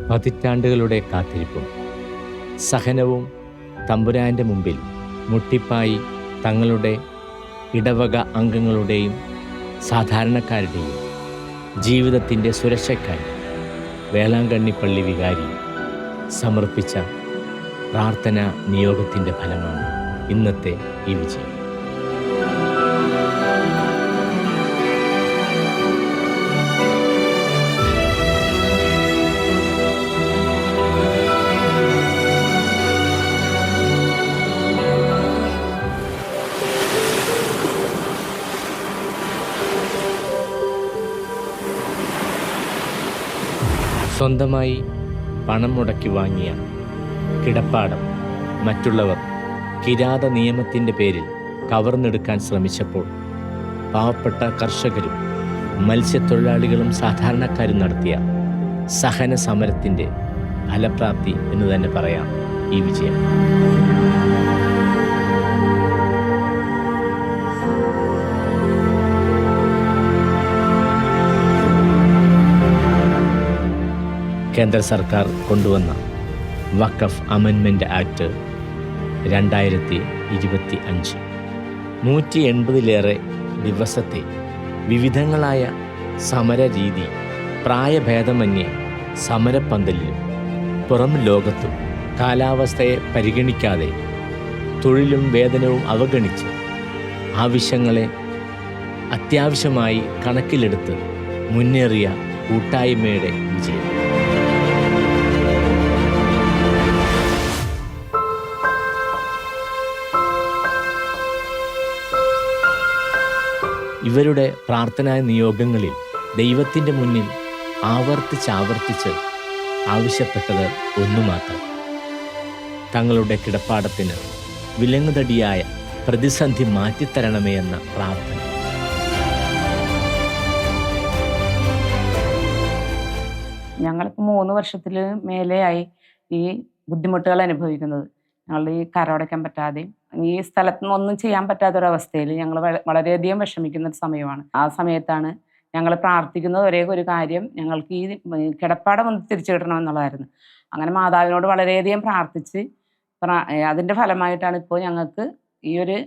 പതിറ്റാണ്ടുകളുടെ കാത്തിരിപ്പും സഹനവും തമ്പുരാൻ്റെ മുമ്പിൽ മുട്ടിപ്പായി തങ്ങളുടെ ഇടവക അംഗങ്ങളുടെയും സാധാരണക്കാരുടെയും ജീവിതത്തിൻ്റെ സുരക്ഷയ്ക്കായി വേളാങ്കണ്ണി പള്ളി വികാരി സമർപ്പിച്ച പ്രാർത്ഥനാ നിയോഗത്തിൻ്റെ ഫലമാണ് ഇന്നത്തെ ഈ വിജയം. സ്വന്തമായി പണം മുടക്കി വാങ്ങിയ കിടപ്പാടം മറ്റുള്ളവർ കിരാത നിയമത്തിൻ്റെ പേരിൽ കവർന്നെടുക്കാൻ ശ്രമിച്ചപ്പോൾ പാവപ്പെട്ട കർഷകരും മത്സ്യത്തൊഴിലാളികളും സാധാരണക്കാരും നടത്തിയ സഹന സമരത്തിൻ്റെ ഫലപ്രാപ്തി എന്ന് തന്നെ പറയാം ഈ വിജയം. കേന്ദ്ര സർക്കാർ കൊണ്ടുവന്ന വഖഫ് അമെൻമെൻറ്റ് ആക്ട് 2025 180-ലേറെ ദിവസത്തെ വിവിധങ്ങളായ സമരരീതി പ്രായഭേദമന്യേ സമരപ്പന്തലിലും പുറം ലോകത്തും കാലാവസ്ഥയെ പരിഗണിക്കാതെ തൊഴിലും വേതനവും അവഗണിച്ച് ആവശ്യങ്ങളെ അത്യാവശ്യമായി കണക്കിലെടുത്ത് മുന്നേറിയ കൂട്ടായ്മയുടെ വിജയം. ഇവരുടെ പ്രാർത്ഥനാ നിയോഗങ്ങളിൽ ദൈവത്തിൻ്റെ മുന്നിൽ ആവർത്തിച്ച് ആവശ്യപ്പെട്ടത് ഒന്നുമാത്രം: തങ്ങളുടെ കിടപ്പാടത്തിന് വിലങ്ങുതടിയായ പ്രതിസന്ധി മാറ്റിത്തരണമേ എന്ന പ്രാർത്ഥന. ഞങ്ങൾക്ക് 3 വർഷത്തിൽ മേലെയായി ഈ ബുദ്ധിമുട്ടുകൾ അനുഭവിക്കുന്നത്. ഞങ്ങൾ ഈ കരമടയ്ക്കാൻ പറ്റാതെയും ഈ സ്ഥലത്ത് നിന്ന് ഒന്നും ചെയ്യാൻ പറ്റാത്തൊരവസ്ഥയിൽ ഞങ്ങൾ വളരെയധികം വിഷമിക്കുന്ന ഒരു സമയമാണ്. ആ സമയത്താണ് ഞങ്ങൾ പ്രാർത്ഥിക്കുന്നത് ഒരേ ഒരു കാര്യം, ഞങ്ങൾക്ക് ഈ കിടപ്പാടം ഒന്ന് തിരിച്ചു കിട്ടണമെന്നുള്ളതായിരുന്നു. അങ്ങനെ മാതാവിനോട് വളരെയധികം പ്രാർത്ഥിച്ച് അതിൻ്റെ ഫലമായിട്ടാണ് ഇപ്പോൾ ഞങ്ങൾക്ക് ഈ ഒരു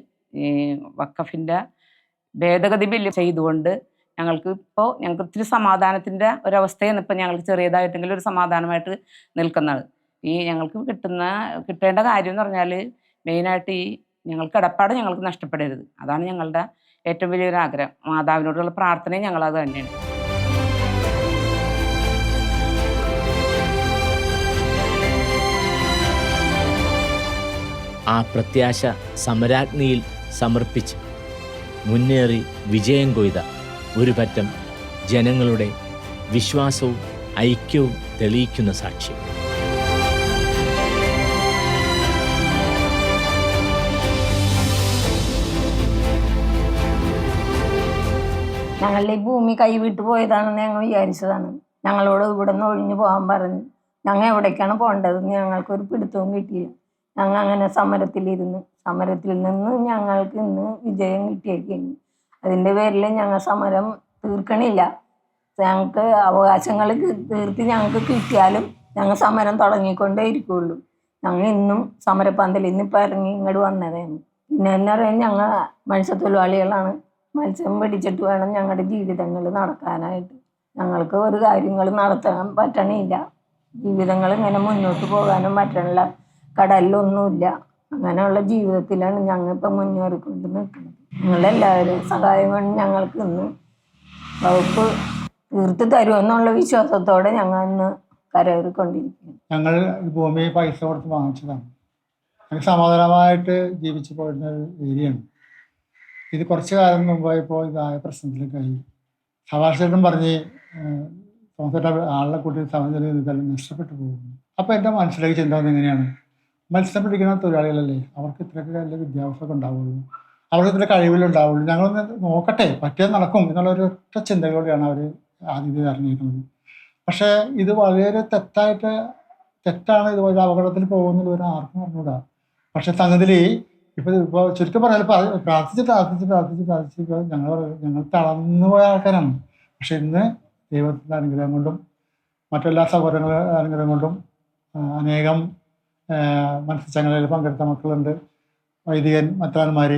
വഖഫിൻ്റെ ഭേദഗതി ബില്ല് ചെയ്തുകൊണ്ട് ഞങ്ങൾക്ക് ഒത്തിരി സമാധാനത്തിൻ്റെ ഒരവസ്ഥയാണ് ഇപ്പം ഞങ്ങൾക്ക് ചെറിയതായിട്ടെങ്കിലും ഒരു സമാധാനമായിട്ട് നിൽക്കുന്നത്. ഈ ഞങ്ങൾക്ക് കിട്ടേണ്ട കാര്യം എന്ന് പറഞ്ഞാൽ മെയിനായിട്ട് ഈ ഞങ്ങൾക്ക് കിടപ്പാട് ഞങ്ങൾക്ക് നഷ്ടപ്പെടരുത്. അതാണ് ഞങ്ങളുടെ ഏറ്റവും വലിയൊരു ആഗ്രഹം. മാതാവിനോടുള്ള പ്രാർത്ഥനയും ഞങ്ങളത് തന്നെയാണ്. ആ പ്രത്യാശ സമരാഗ്നിയിൽ സമർപ്പിച്ച് മുന്നേറി വിജയം കൊയ്ത ഒരു പറ്റം ജനങ്ങളുടെ വിശ്വാസവും ഐക്യവും തെളിയിക്കുന്ന സാക്ഷ്യം. ഞങ്ങളുടെ ഈ ഭൂമി കൈവിട്ടു പോയതാണെന്ന് ഞങ്ങൾ വിചാരിച്ചതാണ്. ഞങ്ങളോട് ഇവിടെ നിന്ന് ഒഴിഞ്ഞു പോകാൻ പറഞ്ഞു. ഞങ്ങൾ എവിടേക്കാണ് പോകേണ്ടതെന്ന് ഞങ്ങൾക്കൊരു പിടുത്തവും കിട്ടിയില്ല. ഞങ്ങൾ അങ്ങനെ സമരത്തിൽ നിന്ന് ഞങ്ങൾക്ക് ഇന്ന് വിജയം കിട്ടിയേക്കുന്നു. അതിൻ്റെ പേരിൽ ഞങ്ങൾ സമരം തീർക്കണില്ല. ഞങ്ങൾക്ക് അവകാശങ്ങൾ തീർത്ത് ഞങ്ങൾക്ക് കിട്ടിയാലും ഞങ്ങൾ സമരം തുടങ്ങിക്കൊണ്ടേ ഇരിക്കുള്ളൂ. ഞങ്ങൾ ഇന്നും സമരപ്പന്തലിൽ നിന്ന് ഇപ്പം ഇറങ്ങി ഇങ്ങോട്ട് വന്നതാണ്. പിന്നെ എന്ന് പറയാൻ ഞങ്ങൾ മത്സ്യത്തൊഴിലാളികളാണ്. മത്സ്യം പിടിച്ചിട്ട് വേണം ഞങ്ങളുടെ ജീവിതങ്ങൾ നടക്കാനായിട്ട്. ഞങ്ങൾക്ക് ഒരു കാര്യങ്ങൾ നടത്താൻ പറ്റണില്ല. ജീവിതങ്ങൾ ഇങ്ങനെ മുന്നോട്ട് പോകാനും പറ്റണില്ല. കടലിലൊന്നുമില്ല. അങ്ങനെയുള്ള ജീവിതത്തിലാണ് ഞങ്ങൾ ഇപ്പം മുന്നേറിക്കൊണ്ട് നിൽക്കുന്നത്. നിങ്ങളെല്ലാവരും സഹായം കൊണ്ട് ഞങ്ങൾക്ക് ഇന്ന് വകുപ്പ് തീർത്ത് തരുമെന്നുള്ള വിശ്വാസത്തോടെ ഞങ്ങൾ ഇന്ന് കരകയറിക്കൊണ്ടിരിക്കുന്നു. ഞങ്ങൾ ഭൂമി പൈസ കൊടുത്ത് വാങ്ങിച്ചതാണ്. ഞങ്ങൾ സമാധാനമായിട്ട് ജീവിച്ചു പോയിരുന്ന ഒരു ഏരിയയാണ്. ഇത് കുറച്ച് കാലം മുമ്പായപ്പോൾ ഇതായ പ്രശ്നത്തിലേക്കായി. സഭാഷേട്ടൻ പറഞ്ഞ് ആളെ കൂട്ടി സമയം ഇതെല്ലാം നഷ്ടപ്പെട്ടു പോകുന്നു. അപ്പോൾ എൻ്റെ മനസ്സിലേക്ക് ചിന്ത വന്നത് എങ്ങനെയാണ്, മത്സ്യം പിടിക്കുന്ന തൊഴിലാളികളല്ലേ, അവർക്ക് ഇത്രയൊക്കെ നല്ല വിദ്യാഭ്യാസമൊക്കെ ഉണ്ടാവുള്ളൂ, അവർക്ക് ഇത്ര കഴിവിലുണ്ടാവുള്ളൂ, ഞങ്ങളൊന്ന് നോക്കട്ടെ പറ്റിയത് നടക്കും എന്നുള്ള ഒരു ഒറ്റ ചിന്തകളോടെയാണ് അവർ ആദ്യം ഇറങ്ങിയിരിക്കുന്നത്. പക്ഷേ ഇത് വളരെ തെറ്റാണ്. ഇതുപോലെ അപകടത്തിൽ പോകുന്നതിൽ ആർക്കും അറിഞ്ഞൂടാ. പക്ഷെ സംഗതിയിൽ ഇപ്പോൾ ചുരുക്കം പറഞ്ഞാൽ പ്രാർത്ഥിച്ച് ഞങ്ങൾ തളർന്നു പോയ ആൾക്കാരാണ്. പക്ഷെ ഇന്ന് ദൈവത്തിൻ്റെ അനുഗ്രഹം കൊണ്ടും മറ്റെല്ലാ സൗകര്യങ്ങളും കൊണ്ടും അനേകം മനസ്സച്ചങ്ങളിൽ പങ്കെടുത്ത മക്കളുണ്ട്. വൈദികൻ, മറ്റാന്മാർ,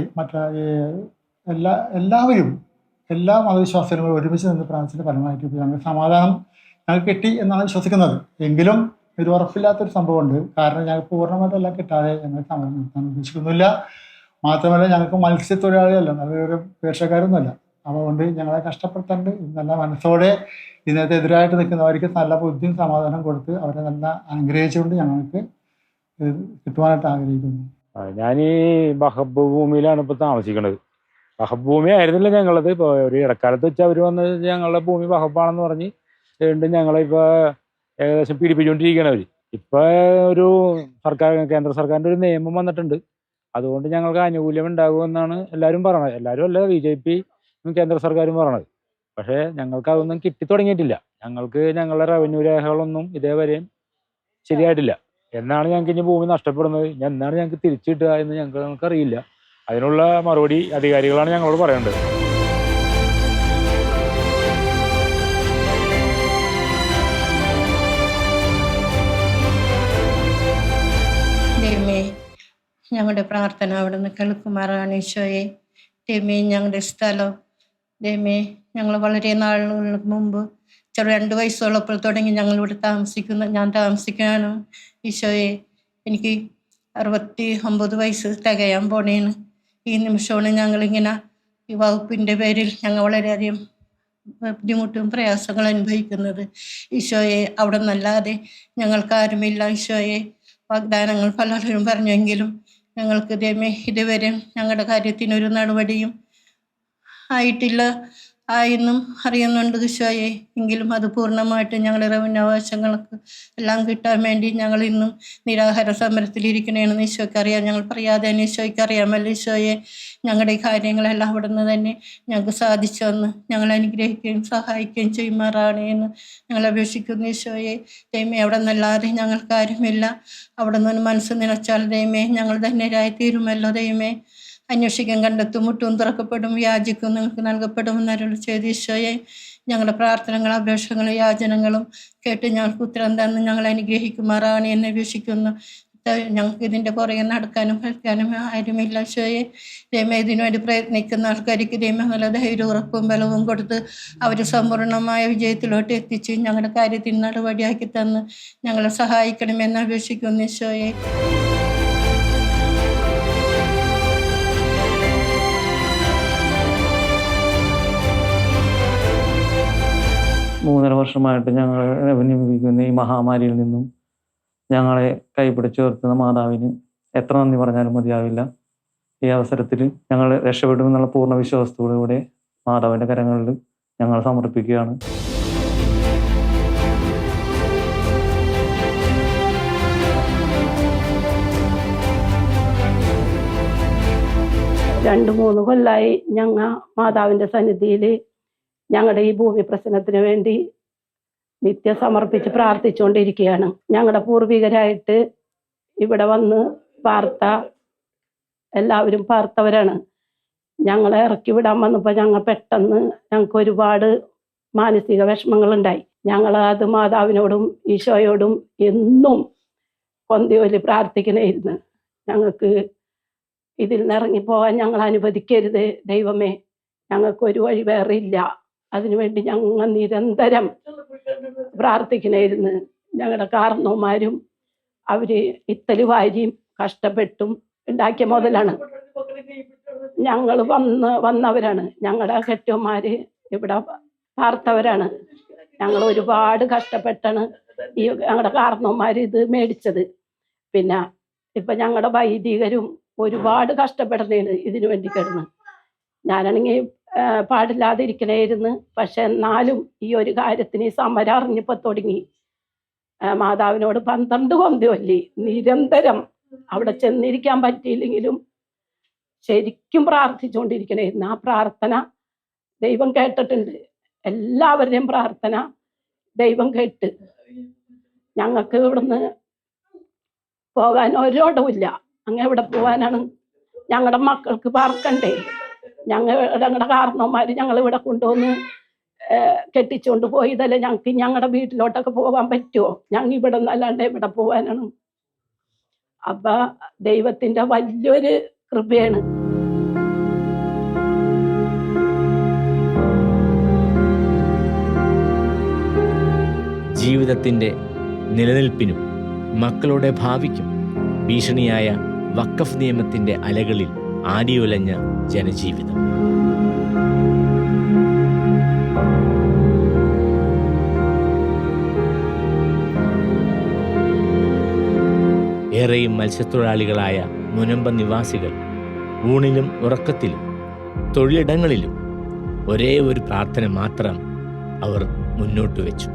എല്ലാവരും എല്ലാ മതവിശ്വാസികളും ഒരുമിച്ച് നിന്ന് പ്രാർത്ഥിച്ചിട്ട് ഫലമായിട്ട് ഇപ്പോൾ ഞങ്ങൾക്ക് സമാധാനം ഞങ്ങൾക്ക് കിട്ടി എന്നാണ് വിശ്വസിക്കുന്നത്. എങ്കിലും ഒരു ഉറപ്പില്ലാത്തൊരു സംഭവമുണ്ട്. കാരണം ഞങ്ങൾക്ക് പൂർണ്ണമായിട്ടെല്ലാം കിട്ടാതെ ഞങ്ങൾ സമരം നിർത്താൻ ഉദ്ദേശിക്കുന്നില്ല. മാത്രമല്ല ഞങ്ങൾക്ക് മത്സ്യത്തൊഴിലാളിയല്ല, നല്ലൊരു പേർച്ചക്കാരൊന്നുമല്ല. അതുകൊണ്ട് ഞങ്ങളെ കഷ്ടപ്പെടുത്താണ്ട് നല്ല മനസ്സോടെ ഇതിനകത്ത് എതിരായിട്ട് നിൽക്കുന്നവർക്ക് നല്ല ബുദ്ധിയും സമാധാനം കൊടുത്ത് അവരെ നല്ല അനുഗ്രഹിച്ചുകൊണ്ട് ഞങ്ങൾക്ക് കിട്ടുവാനായിട്ട് ആഗ്രഹിക്കുന്നു. ഞാൻ ഈ വഖഫ് ഭൂമിയിലാണ് ഇപ്പോൾ താമസിക്കുന്നത്. വഖഫ് ഭൂമി ആയിരുന്നില്ല ഞങ്ങളത്. ഇപ്പോൾ ഒരു ഇടക്കാലത്ത് വെച്ച് അവർ വന്ന് ഞങ്ങളുടെ ഭൂമി വഖഫാണെന്ന് പറഞ്ഞ് വീണ്ടും ഞങ്ങളിപ്പോൾ ഏകദേശം പീഡിപ്പിച്ചുകൊണ്ടിരിക്കുകയാണ് അവർ. ഇപ്പോൾ ഒരു കേന്ദ്ര സർക്കാരിൻ്റെ ഒരു നിയമം വന്നിട്ടുണ്ട്. അതുകൊണ്ട് ഞങ്ങൾക്ക് ആനുകൂല്യം ഉണ്ടാകുമെന്നാണ് എല്ലാവരും പറയണത്. എല്ലാവരും അല്ല, BJP കേന്ദ്ര സർക്കാരും പറയണത്. പക്ഷേ ഞങ്ങൾക്ക് അതൊന്നും കിട്ടി തുടങ്ങിയിട്ടില്ല. ഞങ്ങളുടെ റവന്യൂ രേഖകളൊന്നും ഇതേവരെയും ശരിയായിട്ടില്ല. എന്നാണ് ഞങ്ങൾക്ക് ഇനി ഭൂമി നഷ്ടപ്പെടുന്നത്, എന്നാണ് ഞങ്ങൾക്ക് തിരിച്ചു കിട്ടുക എന്ന് ഞങ്ങൾക്കറിയില്ല. അതിനുള്ള മറുപടി അധികാരികളാണ് ഞങ്ങളോട് പറയേണ്ടത്. ഞങ്ങളുടെ പ്രാർത്ഥന അവിടെ നിന്ന് കേൾക്കുമാറാണ് ഈശോയെ. ദൈവമേ, ഞങ്ങളുടെ സ്ഥലം ദൈവമേ, ഞങ്ങൾ വളരെ നാളുകൾക്ക് മുമ്പ് 2 വയസ്സുള്ളപ്പോൾ തുടങ്ങി ഞങ്ങളിവിടെ ഞാൻ താമസിക്കുകയാണ് ഈശോയെ. എനിക്ക് 69 വയസ്സ് തികയാൻ പോണേണ്. ഈ നിമിഷമാണ് ഞങ്ങളിങ്ങനെ ഈ വകുപ്പിൻ്റെ പേരിൽ ഞങ്ങൾ വളരെയധികം ബുദ്ധിമുട്ടും പ്രയാസങ്ങളും അനുഭവിക്കുന്നത് ഈശോയെ. അവിടെ നിന്നല്ലാതെ ഞങ്ങൾക്കാരുമില്ല ഈശോയെ. വാഗ്ദാനങ്ങൾ പലരും പറഞ്ഞെങ്കിലും ഞങ്ങൾക്ക് ദൈവമേ ഇതുവരെ ഞങ്ങളുടെ കാര്യത്തിനൊരു നടപടിയും ആയിട്ടില്ല എന്നും അറിയുന്നുണ്ട് ഈശോയെ. എങ്കിലും അത് പൂർണ്ണമായിട്ട് ഞങ്ങളുടെ റവന്യൂ അവകാശങ്ങൾക്ക് എല്ലാം കിട്ടാൻ വേണ്ടി ഞങ്ങൾ ഇന്നും നിരാഹാര സമരത്തിലിരിക്കണമെന്ന് ഈശോയ്ക്ക് അറിയാം. ഞങ്ങൾ പറയാതെ തന്നെ ഈശോയ്ക്ക് അറിയാമല്ലോ ഈശോയെ. ഞങ്ങളുടെ ഈ കാര്യങ്ങളെല്ലാം അവിടെ നിന്ന് തന്നെ ഞങ്ങൾക്ക് സാധിച്ചു വന്ന് ഞങ്ങളെ അനുഗ്രഹിക്കുകയും സഹായിക്കുകയും ചെയ്യുമാറാണ് എന്ന് ഞങ്ങൾ അപേക്ഷിക്കുന്നു ഈശോയെ. ദൈവമേ, അവിടെ നിന്നല്ലാതെ ഞങ്ങൾക്കാരുമില്ല. അവിടെ നിന്ന് മനസ്സ് നിലച്ചാൽ ദൈവമേ ഞങ്ങൾ ധന്യരായി തീരുമല്ലോ ദൈവമേ. അന്വേഷിക്കാൻ കണ്ടെത്തും, മുട്ടും തുറക്കപ്പെടും, യാചിക്കും നിങ്ങൾക്ക് നൽകപ്പെടുമെന്ന് അരുളി ചെയ്ത ഈശോയെ. ഞങ്ങളുടെ പ്രാർത്ഥനകളും അപേക്ഷകളും യാചനകളും കേട്ട് ഞങ്ങൾക്ക് ഉത്തരം തന്ന് ഞങ്ങൾ അനുഗ്രഹിക്കുമാറാണ് എന്ന് അപേക്ഷിക്കുന്നു. ഞങ്ങൾക്ക് ഇതിൻ്റെ പുറകെ നടക്കാനും കളിക്കാനും ആരുമില്ല ഈശോയെ. ദൈവമേ, ഇതിനുവേണ്ടി പ്രയത്നിക്കുന്ന ആൾക്കാർക്ക് ദൈവം നല്ല ധൈര്യം, ഉറപ്പും ബലവും കൊടുത്ത് അവർ സമ്പൂർണ്ണമായ വിജയത്തിലോട്ട് എത്തിച്ച് ഞങ്ങളുടെ കാര്യത്തിന് നടപടിയാക്കി തന്ന് ഞങ്ങളെ സഹായിക്കണമെന്ന് അപേക്ഷിക്കുന്നു ഈശോയെ. 3.5 വർഷമായിട്ട് ഞങ്ങൾ അനുഭവിക്കുന്ന ഈ മഹാമാരിയിൽ നിന്നും ഞങ്ങളെ കൈപിടിച്ചുയർത്തുന്ന മാതാവിന് എത്ര നന്ദി പറഞ്ഞാലും മതിയാവില്ല. ഈ അവസരത്തിൽ ഞങ്ങൾ രക്ഷപ്പെടുമെന്നുള്ള പൂർണ്ണ വിശ്വാസത്തോടുകൂടെ മാതാവിൻ്റെ കരങ്ങളിൽ ഞങ്ങൾ സമർപ്പിക്കുകയാണ്. രണ്ട് 3 കൊല്ലമായി ഞങ്ങൾ മാതാവിൻ്റെ സന്നിധിയിൽ ഞങ്ങളുടെ ഈ ഭൂമി പ്രശ്നത്തിന് വേണ്ടി നിത്യം സമർപ്പിച്ച് പ്രാർത്ഥിച്ചുകൊണ്ടിരിക്കുകയാണ്. ഞങ്ങളുടെ പൂർവികരായിട്ട് ഇവിടെ വന്ന് എല്ലാവരും പാർത്തവരാണ്. ഞങ്ങളെ ഇറക്കി വിടാൻ വന്നപ്പോൾ ഞങ്ങൾക്ക് ഒരുപാട് മാനസിക വിഷമങ്ങളുണ്ടായി. ഞങ്ങൾ അത് മാതാവിനോടും ഈശോയോടും എന്നും കൊന്തിയോലി പ്രാർത്ഥിക്കണമായിരുന്നു. ഞങ്ങൾക്ക് ഇതിൽ നിന്ന് ഇറങ്ങിപ്പോകാൻ ഞങ്ങൾ അനുവദിക്കരുത് ദൈവമേ, ഞങ്ങൾക്കൊരു വഴി വേറെ ഇല്ല. അതിനുവേണ്ടി ഞങ്ങൾ നിരന്തരം പ്രാർത്ഥിക്കണമായിരുന്നു. ഞങ്ങളുടെ കാരണവന്മാരും അവര് ഇത്തല് വാരിയും കഷ്ടപ്പെട്ടും ഉണ്ടാക്കിയ മുതലാണ്. ഞങ്ങൾ വന്നവരാണ്. ഞങ്ങളുടെ കെട്ടിയന്മാര് ഇവിടെ പാർത്തവരാണ്. ഞങ്ങൾ ഒരുപാട് കഷ്ടപ്പെട്ടാണ് ഈ ഞങ്ങളുടെ കാരണവന്മാർ ഇത് മേടിച്ചത്. പിന്നെ ഇപ്പൊ ഞങ്ങളുടെ വൈദികരും ഒരുപാട് കഷ്ടപ്പെടുന്നതാണ് ഇതിനു വേണ്ടി കിടന്ന്. ഞാനാണെങ്കിൽ പാടില്ലാതിരിക്കണമായിരുന്നു. പക്ഷെ എന്നാലും ഈ ഒരു കാര്യത്തിന് ഈ സമരം അറിഞ്ഞപ്പോൾ തുടങ്ങി മാതാവിനോട് 12 കൊന്തിയൊല്ലി നിരന്തരം അവിടെ ചെന്നിരിക്കാൻ പറ്റിയില്ലെങ്കിലും ശരിക്കും പ്രാർത്ഥിച്ചുകൊണ്ടിരിക്കണമായിരുന്നു. ആ പ്രാർത്ഥന ദൈവം കേട്ടിട്ടുണ്ട്. എല്ലാവരുടെയും പ്രാർത്ഥന ദൈവം കേട്ട് ഞങ്ങൾക്ക് ഇവിടുന്ന് പോകാൻ ഒരിടവുമില്ല. അങ്ങനെ ഇവിടെ പോകാനാണ്. ഞങ്ങളുടെ മക്കൾക്ക് പാർക്കണ്ടേ. ഞങ്ങളുടെ കാരണവന്മാർ ഞങ്ങളിവിടെ കൊണ്ടുവന്ന് കെട്ടിച്ചുകൊണ്ട് പോയതല്ലേ, ഞങ്ങൾക്ക് ഞങ്ങളുടെ വീട്ടിലോട്ടൊക്കെ പോകാൻ പറ്റുമോ? ഞങ്ങൾ ഇവിടെ നിന്നല്ലാണ്ട് എവിടെ പോകാനാണ്? അപ്പൊ ദൈവത്തിന്റെ വലിയൊരു കൃപയാണ്. ജീവിതത്തിൻ്റെ നിലനിൽപ്പിനും മക്കളുടെ ഭാവിക്കും ഭീഷണിയായ വഖഫ് നിയമത്തിൻ്റെ അലകളിൽ ആടിയുലഞ്ഞ ജനജീവിതം. ഏറെയും മത്സ്യത്തൊഴിലാളികളായ മുനമ്പം നിവാസികൾ ഊണിലും ഉറക്കത്തിലും തൊഴിലിടങ്ങളിലും ഒരേ ഒരു പ്രാർത്ഥന മാത്രം അവർ മുന്നോട്ട് വെച്ചു: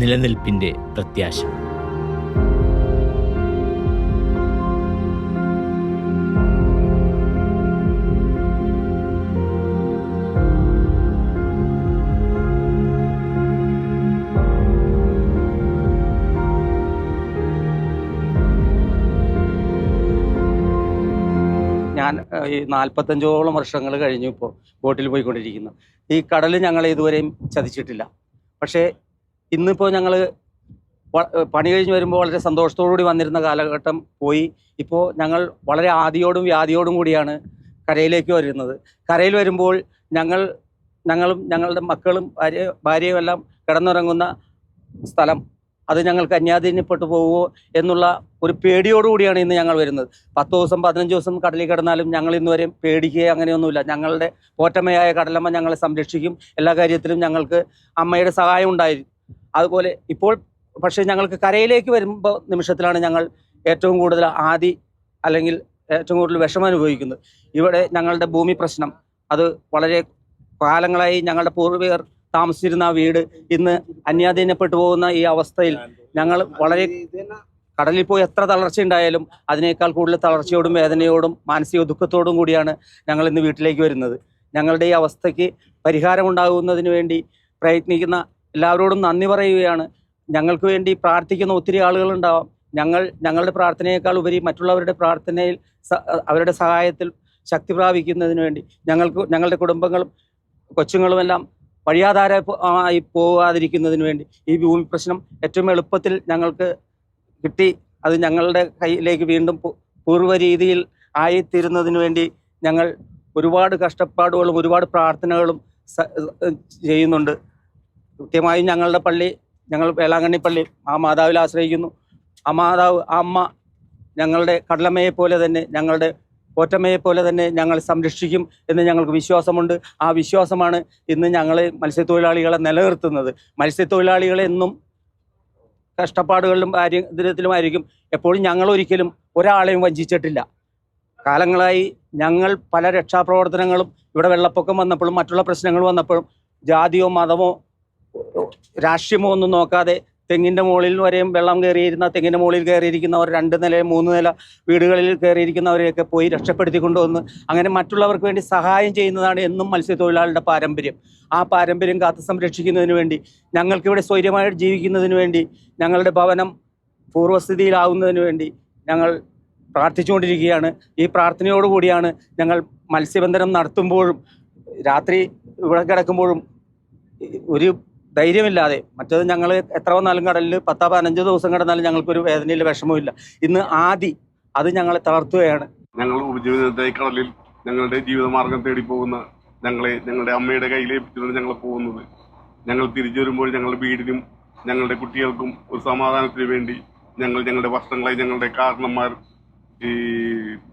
നിലനിൽപ്പിൻ്റെ പ്രത്യാശ. ഞാൻ ഈ 45ഓളം വർഷങ്ങൾ കഴിഞ്ഞു ഇപ്പോൾ ബോട്ടിൽ പോയിക്കൊണ്ടിരിക്കുന്നു. ഈ കടൽ ഞങ്ങളെ ഇതുവരെയും ചതിച്ചിട്ടില്ല. പക്ഷേ ഇന്നിപ്പോൾ ഞങ്ങൾ പണി കഴിഞ്ഞ് വരുമ്പോൾ വളരെ സന്തോഷത്തോടുകൂടി വന്നിരുന്ന കാലഘട്ടം പോയി. ഇപ്പോൾ ഞങ്ങൾ വളരെ ആദിയോടും വ്യാധിയോടും കൂടിയാണ് കരയിലേക്ക് വരുന്നത്. കരയിൽ വരുമ്പോൾ ഞങ്ങളും ഞങ്ങളുടെ മക്കളും ഭാര്യയും എല്ലാം കിടന്നുറങ്ങുന്ന സ്ഥലം അത് ഞങ്ങൾക്ക് അന്യാധീനപ്പെട്ടു പോകുമോ എന്നുള്ള ഒരു പേടിയോടുകൂടിയാണ് ഇന്ന് ഞങ്ങൾ വരുന്നത്. 10 ദിവസം 15 ദിവസം കടലിൽ കിടന്നാലും ഞങ്ങൾ ഇന്നുവരെ പേടിക്കുകയോ അങ്ങനെയൊന്നുമില്ല. ഞങ്ങളുടെ പോറ്റമ്മയായ കടലമ്മ ഞങ്ങളെ സംരക്ഷിക്കും. എല്ലാ കാര്യത്തിലും ഞങ്ങൾക്ക് അമ്മയുടെ സഹായം ഉണ്ടായിരിക്കും. അതുപോലെ ഇപ്പോൾ പക്ഷേ ഞങ്ങൾക്ക് കരയിലേക്ക് വരുമ്പോൾ നിമിഷത്തിലാണ് ഞങ്ങൾ ഏറ്റവും കൂടുതൽ അല്ലെങ്കിൽ ഏറ്റവും കൂടുതൽ വിഷമം അനുഭവിക്കുന്നത്. ഇവിടെ ഞങ്ങളുടെ ഭൂമി പ്രശ്നം അത് വളരെ കാലങ്ങളായി ഞങ്ങളുടെ പൂർവികർ താമസിച്ചിരുന്ന ആ വീട് ഇന്ന് അന്യാധീനപ്പെട്ടു പോകുന്ന ഈ അവസ്ഥയിൽ ഞങ്ങൾ വളരെ കടലിൽ പോയി എത്ര തളർച്ചയുണ്ടായാലും അതിനേക്കാൾ കൂടുതൽ തളർച്ചയോടും വേദനയോടും മാനസിക ദുഃഖത്തോടും കൂടിയാണ് ഞങ്ങൾ ഇന്ന് വീട്ടിലേക്ക് വരുന്നത്. ഞങ്ങളുടെ ഈ അവസ്ഥയ്ക്ക് പരിഹാരമുണ്ടാകുന്നതിന് വേണ്ടി പ്രയത്നിക്കുന്ന എല്ലാവരോടും നന്ദി പറയുകയാണ്. ഞങ്ങൾക്ക് വേണ്ടി പ്രാർത്ഥിക്കുന്ന ഒത്തിരി ആളുകളുണ്ടാവാം. ഞങ്ങളുടെ പ്രാർത്ഥനയേക്കാൾ ഉപരി മറ്റുള്ളവരുടെ പ്രാർത്ഥനയിൽ അവരുടെ സഹായത്തിൽ ശക്തി പ്രാപിക്കുന്നതിന് വേണ്ടി ഞങ്ങളുടെ കുടുംബങ്ങളും കൊച്ചുങ്ങളുമെല്ലാം വഴിയാധാരമായി പോകാതിരിക്കുന്നതിന് വേണ്ടി ഈ ഭൂമി പ്രശ്നം ഏറ്റവും എളുപ്പത്തിൽ ഞങ്ങൾക്ക് കിട്ടി. അത് ഞങ്ങളുടെ കയ്യിലേക്ക് വീണ്ടും പൂർവ്വ രീതിയിൽ ആയിത്തീരുന്നതിന് വേണ്ടി ഞങ്ങൾ ഒരുപാട് കഷ്ടപ്പാടുകളും ഒരുപാട് പ്രാർത്ഥനകളും ചെയ്യുന്നുണ്ട്. കൃത്യമായും ഞങ്ങളുടെ പള്ളി, ഞങ്ങൾ വേളാങ്കണ്ണി പള്ളി ആ മാതാവിൽ ആശ്രയിക്കുന്നു. ആ മാതാവ്, ആ അമ്മ ഞങ്ങളുടെ കടലമ്മയെ പോലെ തന്നെ, ഞങ്ങളുടെ പോറ്റമ്മയെ പോലെ തന്നെ ഞങ്ങൾ സംരക്ഷിക്കും എന്ന് ഞങ്ങൾക്ക് വിശ്വാസമുണ്ട്. ആ വിശ്വാസമാണ് ഇന്ന് ഞങ്ങൾ മത്സ്യത്തൊഴിലാളികളെ നിലനിർത്തുന്നത്. മത്സ്യത്തൊഴിലാളികളെ എന്നും കഷ്ടപ്പാടുകളിലും ദാരിദ്ര്യത്തിലുമായിരിക്കും. എപ്പോഴും ഞങ്ങൾ ഒരിക്കലും ഒരാളെയും വഞ്ചിച്ചിട്ടില്ല. കാലങ്ങളായി ഞങ്ങൾ പല രക്ഷാപ്രവർത്തനങ്ങളും ഇവിടെ വെള്ളപ്പൊക്കം വന്നപ്പോഴും മറ്റുള്ള പ്രശ്നങ്ങൾ വന്നപ്പോഴും ജാതിയോ മതമോ രാഷ്ട്രീയമോ ഒന്നും നോക്കാതെ തെങ്ങിൻ്റെ മുകളിൽ വരെയും വെള്ളം കയറിയിരുന്ന, തെങ്ങിൻ്റെ മുകളിൽ കയറിയിരിക്കുന്നവർ 2 നില 3 നില വീടുകളിൽ കയറിയിരിക്കുന്നവരെയൊക്കെ പോയി രക്ഷപ്പെടുത്തി കൊണ്ടുവന്ന് അങ്ങനെ മറ്റുള്ളവർക്ക് വേണ്ടി സഹായം ചെയ്യുന്നതാണ് എന്നും മത്സ്യത്തൊഴിലാളികളുടെ പാരമ്പര്യം. ആ പാരമ്പര്യം കാത്തു സംരക്ഷിക്കുന്നതിന് വേണ്ടി, ഞങ്ങൾക്കിവിടെ സ്വൈര്യമായിട്ട് ജീവിക്കുന്നതിന് വേണ്ടി, ഞങ്ങളുടെ ഭവനം പൂർവ്വസ്ഥിതിയിലാവുന്നതിന് വേണ്ടി ഞങ്ങൾ പ്രാർത്ഥിച്ചുകൊണ്ടിരിക്കുകയാണ്. ഈ പ്രാർത്ഥനയോടുകൂടിയാണ് ഞങ്ങൾ മത്സ്യബന്ധനം നടത്തുമ്പോഴും രാത്രി ഇവിടെ കിടക്കുമ്പോഴും ഒരു ധൈര്യമില്ലാതെ, മറ്റത് ഞങ്ങൾ എത്ര വന്നാലും കടലിൽ 10-15 ദിവസം കിടന്നാലും ഞങ്ങൾക്കൊരു വേദനയില്ല, വിഷമമില്ല. ഇന്ന് അത് ഞങ്ങളെ തളർത്തുകയാണ്. ഞങ്ങൾ ഉപജീവനത്തിനായി കടലിൽ ഞങ്ങളുടെ ജീവിതമാർഗം തേടി പോകുന്ന ഞങ്ങളുടെ അമ്മയുടെ കയ്യിലേപ്പിച്ചാണ് ഞങ്ങൾ പോകുന്നത്. ഞങ്ങൾ തിരിച്ചു വരുമ്പോൾ ഞങ്ങളുടെ വീടിനും ഞങ്ങളുടെ കുട്ടികൾക്കും ഒരു സമാധാനത്തിന് വേണ്ടി ഞങ്ങളുടെ വർഷങ്ങളായി ഞങ്ങളുടെ കാരണന്മാർ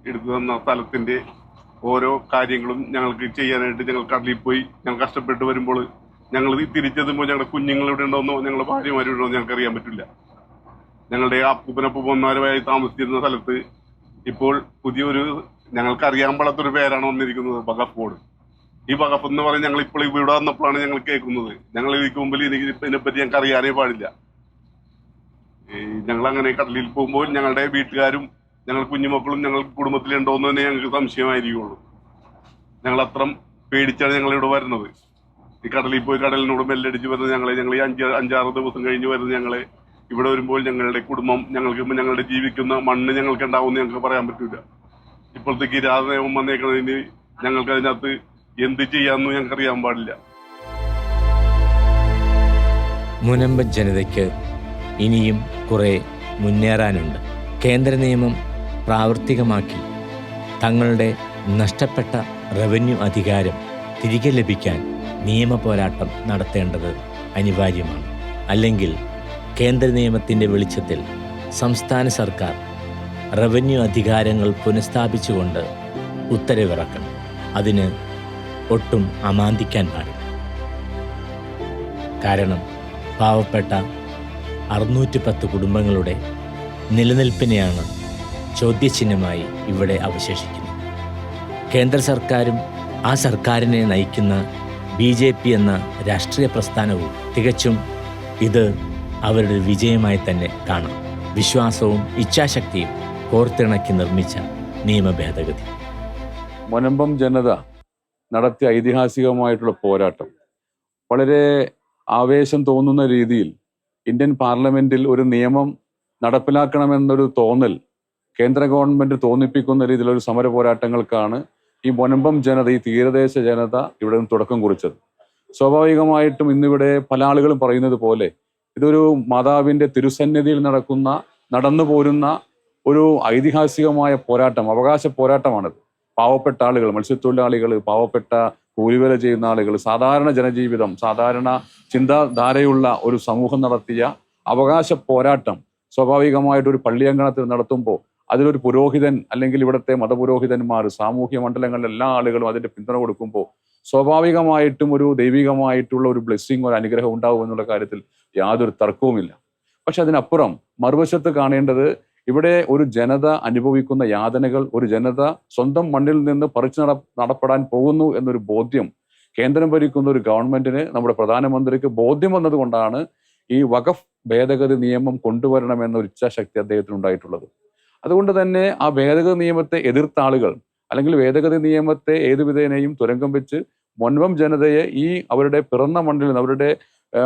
എടുത്തു തന്ന സ്ഥലത്തിൻ്റെ ഓരോ കാര്യങ്ങളും ഞങ്ങൾക്ക് ചെയ്യാനായിട്ട് ഞങ്ങൾ കടലിൽ പോയി ഞങ്ങൾ കഷ്ടപ്പെട്ട് വരുമ്പോൾ ഞങ്ങൾ തിരിച്ചെത്തുമ്പോൾ ഞങ്ങളുടെ കുഞ്ഞുങ്ങളിവിടെ ഉണ്ടോന്നോ ഞങ്ങളുടെ ഭാര്യമാരിവിടെ ഉണ്ടോ ഞങ്ങൾക്ക് അറിയാൻ പറ്റില്ല. ഞങ്ങളുടെ അപ്പൂപ്പനപ്പൂപ്പന്മാരുമായി താമസിച്ചിരുന്ന സ്ഥലത്ത് ഇപ്പോൾ പുതിയൊരു ഞങ്ങൾക്ക് അറിയാൻ പാടാത്തൊരു പേരാണ് വന്നിരിക്കുന്നത്, വഖഫ്. ഈ വഖഫ് എന്ന് പറഞ്ഞ് ഞങ്ങൾ ഇപ്പോൾ ഇവിടെ വന്നപ്പോഴാണ് ഞങ്ങൾ കേൾക്കുന്നത്. ഞങ്ങൾ ഇതിക്ക് മുമ്പിൽ ഇതിനെപ്പറ്റി ഞങ്ങൾക്ക് അറിയാനേ പാടില്ല. ഞങ്ങൾ അങ്ങനെ കടലിൽ പോകുമ്പോൾ ഞങ്ങളുടെ വീട്ടുകാരും ഞങ്ങൾ കുഞ്ഞുമക്കളും ഞങ്ങൾ കുടുംബത്തിലുണ്ടോയെന്ന് തന്നെ ഞങ്ങൾക്ക് സംശയമായിരിക്കുള്ളൂ. ഞങ്ങൾ അത്രം പേടിച്ചാണ് ഞങ്ങളിവിടെ വരുന്നത്. ഈ കടലിൽ പോയി കടലിനോട് മെല്ലടിച്ച് വരുന്നത് ഞങ്ങൾ ഈ 5-6 ദിവസം കഴിഞ്ഞ് വരുന്നത് ഞങ്ങളെ ഇവിടെ വരുമ്പോൾ ഞങ്ങളുടെ കുടുംബം ഞങ്ങളുടെ ജീവിക്കുന്ന മണ്ണ് ഞങ്ങൾക്ക് ഉണ്ടാവുമെന്ന് ഞങ്ങൾക്ക് പറയാൻ പറ്റില്ല. ഇപ്പോഴത്തെ കിരാത നിയമം വന്നേക്കുന്നതിന് ഞങ്ങൾക്ക് അതിനകത്ത് എന്ത് ചെയ്യാമെന്ന് ഞങ്ങൾക്ക് അറിയാൻ പാടില്ല. മുനമ്പൻ ജനതയ്ക്ക് ഇനിയും കുറേ മുന്നേറാനുണ്ട്. കേന്ദ്ര നിയമം പ്രാവർത്തികമാക്കി തങ്ങളുടെ നഷ്ടപ്പെട്ട റവന്യൂ അധികാരം തിരികെ ലഭിക്കാൻ നിയമ പോരാട്ടം നടത്തേണ്ടത് അനിവാര്യമാണ്. അല്ലെങ്കിൽ കേന്ദ്ര നിയമത്തിൻ്റെ വെളിച്ചത്തിൽ സംസ്ഥാന സർക്കാർ റവന്യൂ അധികാരങ്ങൾ പുനഃസ്ഥാപിച്ചുകൊണ്ട് ഉത്തരവിറക്കണം. അതിന് ഒട്ടും അമാന്തിക്കാൻ പാടില്ല. കാരണം പാവപ്പെട്ട 610 കുടുംബങ്ങളുടെ നിലനിൽപ്പിനെയാണ് ചോദ്യചിഹ്നമായി ഇവിടെ അവശേഷിക്കുന്നത്. കേന്ദ്ര സർക്കാരും ആ സർക്കാരിനെ നയിക്കുന്ന BJP എന്ന രാഷ്ട്രീയ പ്രസ്ഥാനവും തികച്ചും ഇത് അവരുടെ വിജയമായി തന്നെ കാണാം. വിശ്വാസവും ഇച്ഛാശക്തിയും കോർത്തിണക്കി നിർമ്മിച്ച നിയമ ഭേദഗതി. മുനമ്പം ജനത നടത്തിയ ഐതിഹാസികമായിട്ടുള്ള പോരാട്ടം വളരെ ആവേശം തോന്നുന്ന രീതിയിൽ ഇന്ത്യൻ പാർലമെന്റിൽ ഒരു നിയമം നടപ്പിലാക്കണമെന്നൊരു തോന്നൽ കേന്ദ്ര ഗവൺമെന്റ് തോന്നിപ്പിക്കുന്ന രീതിയിലൊരു സമര പോരാട്ടങ്ങൾക്കാണ് ഈ മുനമ്പം ജനത, ഈ തീരദേശ ജനത ഇവിടെ നിന്ന് തുടക്കം കുറിച്ചത്. സ്വാഭാവികമായിട്ടും ഇന്നിവിടെ പല ആളുകളും പറയുന്നത് പോലെ ഇതൊരു മാതാവിന്റെ തിരുസന്നിധിയിൽ നടന്നു പോരുന്ന ഒരു ഐതിഹാസികമായ പോരാട്ടം, അവകാശ പോരാട്ടമാണിത്. പാവപ്പെട്ട ആളുകൾ, മത്സ്യത്തൊഴിലാളികൾ, പാവപ്പെട്ട കൂലിവേല ചെയ്യുന്ന ആളുകൾ, സാധാരണ ജനജീവിതം, സാധാരണ ചിന്താധാരയുള്ള ഒരു സമൂഹം നടത്തിയ അവകാശ പോരാട്ടം സ്വാഭാവികമായിട്ടൊരു പള്ളിയങ്കണത്തിൽ നടത്തുമ്പോൾ അതിലൊരു പുരോഹിതൻ അല്ലെങ്കിൽ ഇവിടുത്തെ മതപുരോഹിതന്മാർ, സാമൂഹ്യ മണ്ഡലങ്ങളിലെ എല്ലാ ആളുകളും അതിന്റെ പിന്തുണ കൊടുക്കുമ്പോൾ സ്വാഭാവികമായിട്ടും ഒരു ദൈവികമായിട്ടുള്ള ഒരു ബ്ലെസ്സിങ്, ഒരു അനുഗ്രഹം ഉണ്ടാവും എന്നുള്ള കാര്യത്തിൽ യാതൊരു തർക്കവുമില്ല. പക്ഷെ അതിനപ്പുറം മറുവശത്ത് കാണേണ്ടത് ഇവിടെ ഒരു ജനത അനുഭവിക്കുന്ന യാതനകൾ, ഒരു ജനത സ്വന്തം മണ്ണിൽ നിന്ന് പറിച്ചു നടപ്പെടാൻ പോകുന്നു എന്നൊരു ബോധ്യം കേന്ദ്രം ഭരിക്കുന്ന ഒരു ഗവൺമെന്റിന്, നമ്മുടെ പ്രധാനമന്ത്രിക്ക് ബോധ്യം വന്നതുകൊണ്ടാണ് ഈ വഖഫ് ഭേദഗതി നിയമം കൊണ്ടുവരണമെന്ന ഒരു ഇച്ഛാശക്തി അദ്ദേഹത്തിന് ഉണ്ടായിട്ടുള്ളത്. അതുകൊണ്ട് തന്നെ ആ ഭേദഗതി നിയമത്തെ എതിർത്ത ആളുകൾ അല്ലെങ്കിൽ ഭേദഗതി നിയമത്തെ ഏതു വിധേനയും തുരങ്കം വെച്ച് മുൻപം ജനതയെ ഈ അവരുടെ പിറന്ന മണ്ണിൽ നിന്ന്,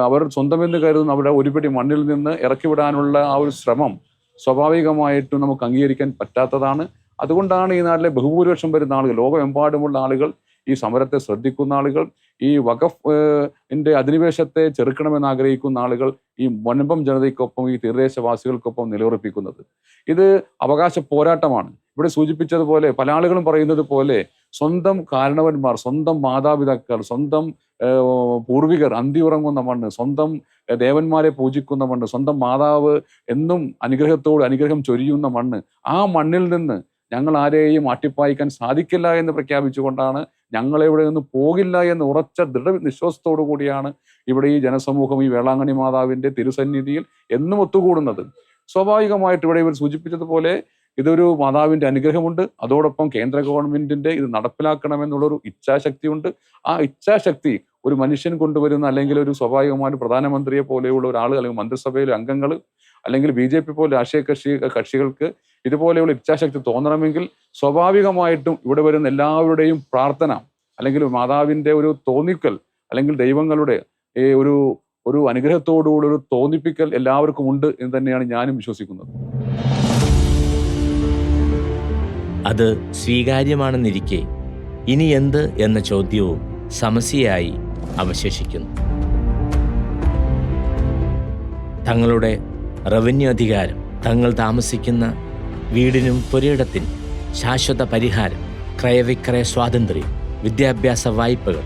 അവർ സ്വന്തമെന്ന് കരുതുന്ന അവരുടെ ഒരുപിടി മണ്ണിൽ നിന്ന് ഇറക്കിവിടാനുള്ള ആ ഒരു ശ്രമം സ്വാഭാവികമായിട്ടും നമുക്ക് അംഗീകരിക്കാൻ പറ്റാത്തതാണ്. അതുകൊണ്ടാണ് ഈ നാട്ടിലെ ബഹുഭൂരിപക്ഷം വരുന്ന ആളുകൾ, ലോകമെമ്പാടുമുള്ള ആളുകൾ, ഈ സമരത്തെ ശ്രദ്ധിക്കുന്ന ആളുകൾ, ഈ വഖഫിന്റെ അധിനിവേശത്തെ ചെറുക്കണമെന്ന് ആഗ്രഹിക്കുന്ന ആളുകൾ ഈ മുനമ്പം ജനതയ്ക്കൊപ്പം, ഈ തീരദേശവാസികൾക്കൊപ്പം നിലയുറപ്പിക്കുന്നത്. ഇത് അവകാശ പോരാട്ടമാണ്. ഇവിടെ സൂചിപ്പിച്ചതുപോലെ പല ആളുകളും പറയുന്നത് പോലെ സ്വന്തം കാരണവന്മാർ, സ്വന്തം മാതാപിതാക്കൾ, സ്വന്തം പൂർവികർ അന്തിയുറങ്ങുന്ന മണ്ണ്, സ്വന്തം ദേവന്മാരെ പൂജിക്കുന്ന മണ്ണ്, സ്വന്തം മാതാവ് എന്നും അനുഗ്രഹം ചൊരിയുന്ന മണ്ണ്, ആ മണ്ണിൽ നിന്ന് ഞങ്ങൾ ആരെയും ആട്ടിപ്പായിക്കാൻ സാധിക്കില്ല എന്ന് പ്രഖ്യാപിച്ചുകൊണ്ടാണ്, ഞങ്ങളിവിടെ നിന്ന് പോകില്ല എന്ന് ഉറച്ച ദൃഢവിശ്വാസത്തോടു കൂടിയാണ് ഇവിടെ ഈ ജനസമൂഹം ഈ വേളാങ്കണ്ണി മാതാവിന്റെ തിരുസന്നിധിയിൽ എന്നും ഒത്തുകൂടുന്നത്. സ്വാഭാവികമായിട്ട് ഇവിടെ ഇവർ സൂചിപ്പിച്ചതുപോലെ ഇതൊരു മാതാവിന്റെ അനുഗ്രഹമുണ്ട്. അതോടൊപ്പം കേന്ദ്ര ഗവൺമെന്റിന്റെ ഇത് നടപ്പിലാക്കണമെന്നുള്ളൊരു ഇച്ഛാശക്തിയുണ്ട്. ആ ഇച്ഛാശക്തി ഒരു മനുഷ്യൻ കൊണ്ടുവരുന്ന, അല്ലെങ്കിൽ ഒരു സ്വാഭാവികമായിട്ട് പ്രധാനമന്ത്രിയെ പോലെയുള്ള ഒരാൾ, അല്ലെങ്കിൽ മന്ത്രിസഭയിലെ അംഗങ്ങൾ, അല്ലെങ്കിൽ BJP പോലെ രാഷ്ട്രീയ കക്ഷികൾക്ക് ഇതുപോലെയുള്ള ഇച്ഛാശക്തി തോന്നണമെങ്കിൽ സ്വാഭാവികമായിട്ടും ഇവിടെ വരുന്ന എല്ലാവരുടെയും പ്രാർത്ഥന, അല്ലെങ്കിൽ മാതാവിന്റെ ഒരു തോന്നിക്കൽ, അല്ലെങ്കിൽ ദൈവങ്ങളുടെ ഒരു അനുഗ്രഹത്തോടുകൂടി ഒരു തോന്നിപ്പിക്കൽ എല്ലാവർക്കും ഉണ്ട് എന്ന് തന്നെയാണ് ഞാനും വിശ്വസിക്കുന്നത്. അത് സ്വീകാര്യമാണെന്നിരിക്കെ ഇനി എന്ത് എന്ന ചോദ്യവും സമസ്യയായി അവശേഷിക്കുന്നു. തങ്ങളുടെ റവന്യൂ അധികാരം, തങ്ങൾ താമസിക്കുന്ന വീടിനും പുരയിടത്തിനും ശാശ്വത പരിഹാരം, ക്രയവിക്രയ സ്വാതന്ത്ര്യം, വിദ്യാഭ്യാസ വായ്പകൾ,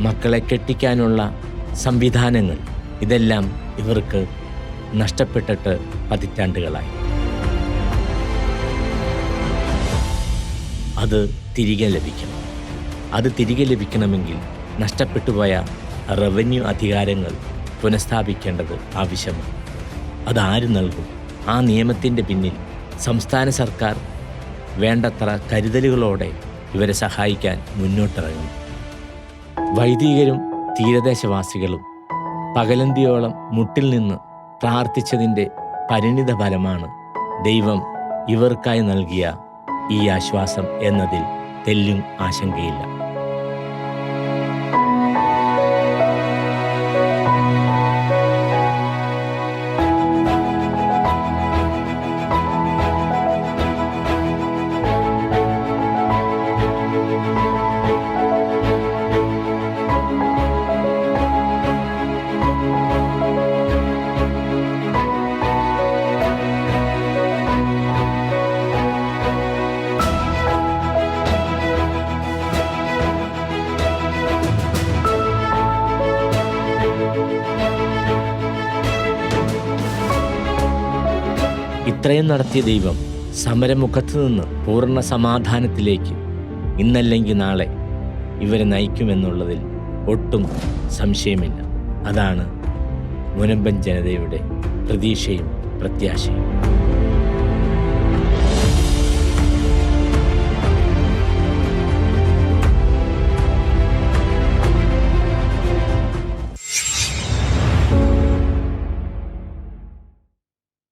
മക്കളെ കെട്ടിക്കാനുള്ള സംവിധാനങ്ങൾ, ഇതെല്ലാം ഇവർക്ക് നഷ്ടപ്പെട്ടിട്ട് പതിറ്റാണ്ടുകളായി. അത് തിരികെ ലഭിക്കണം. അത് തിരികെ ലഭിക്കണമെങ്കിൽ നഷ്ടപ്പെട്ടുപോയ റവന്യൂ അധികാരങ്ങൾ പുനഃസ്ഥാപിക്കേണ്ടത് ആവശ്യമാണ്. അതാര് നൽകും? ആ നിയമത്തിൻ്റെ പിന്നിൽ സംസ്ഥാന സർക്കാർ വേണ്ടത്ര കരുതലുകളോടെ ഇവരെ സഹായിക്കാൻ മുന്നോട്ടിറങ്ങും. വൈദികരും തീരദേശവാസികളും പകലന്തിയോളം മുട്ടിൽ നിന്ന് പ്രാർത്ഥിച്ചതിൻ്റെ പരിണിത ഫലമാണ് ദൈവം ഇവർക്കായി നൽകിയ ഈ ആശ്വാസം എന്നതിൽ തെല്ലും ആശങ്കയില്ല. ഇത്രയും നടത്തിയ ദൈവം സമരമുഖത്ത് നിന്ന് പൂർണ്ണ സമാധാനത്തിലേക്ക് ഇന്നല്ലെങ്കിൽ നാളെ ഇവരെ നയിക്കുമെന്നുള്ളതിൽ ഒട്ടും സംശയമില്ല. അതാണ് മുനമ്പൻ ജനതയുടെ പ്രതീക്ഷയും പ്രത്യാശയും.